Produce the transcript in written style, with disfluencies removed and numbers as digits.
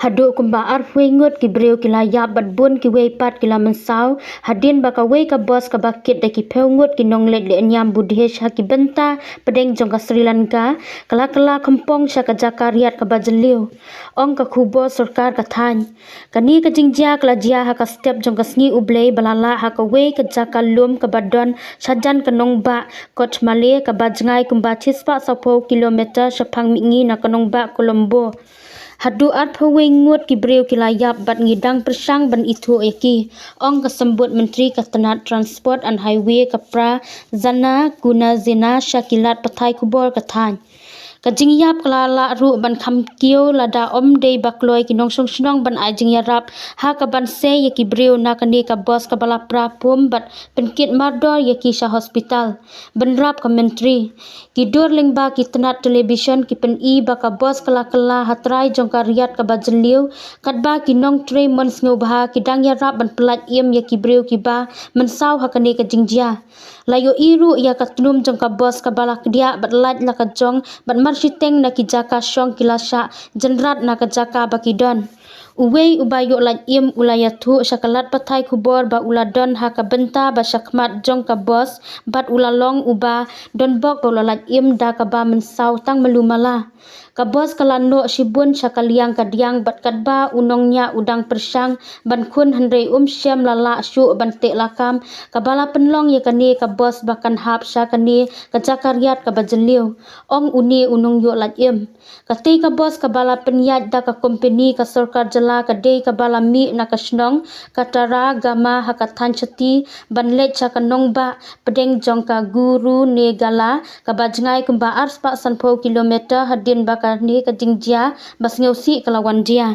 Hadu kumba arfwe ngut ki breu ki layap bat bun ki wei pat ki la mensau hadin baka wei ka bos ka bakit da ki peu ngut ki nong let le nyam budhesh ha ki benta pedeng jong ka Sri Lanka kala kampong sha ka jakariat ka bajeliu ong ka khubo sarkar ka than kani ka jingjia kala jia ha ka step jong ka sngi ublei balala ha ka wei ka jaka lum ka badon sajan ka nong ba kot male ka bajngai kumba chispa sapo kilometer saphang mingi na ka nong ba Colombo. Hadu at pawai ngut ki breu ki layap bat ngidang persang ban itu eki ong kesembut menteri ketenat transport and highway kapra zana guna zina syakilat patai kubor katany kajingyap kelala ru ban kham kio lada om dei bakloi ki nong song snong ban ai jingyarap ha ka ban se ye ki breu na kani ka bos ka bala prapum bat penkit mardor ye ki sha hospital ban rap ka menteri ki dur lingba ki tenat television ki pen I ba ka bos kala hatrai jong ka riat ka bajeliu katba ki nong tre mon sngo bah ki dang yarap ban pelat iem ye ki breu ki ba mensau ha kani ka jingjia layo iru ya ka tunum jong ka bos ka bala dia bat lat la ka jong bat marsiteng na ki jaka shong kilasa jenrat na ka jaka bakidon uwei ubayo lat iem ulayatu syakalat patai kubor ba uladon ha ka benta ba syakmat jong ka bos bat ulalong uba don bok ba lat iem da ka ba mensau tang melumala ka bos kalano sibun syakaliang kadiang bat kadba unongnya udang persang ban kun handai syam lala syu ban te lakam kabala penlong ye kani ka bos bakan hap sya kani ka jakariat ka bajeliu ong uni unong yo lat iem kati ka bos kabala penyat da ka company ka sarkar jala ka dei kabala mi na ka snong katara gama hakathan chati ban let cha ka nong ba pedeng jong ka guru negala ka bajngai kumba arspa sanpho kilometer hadin ba ka ni ka jingjia bas ngeusi kalawan dia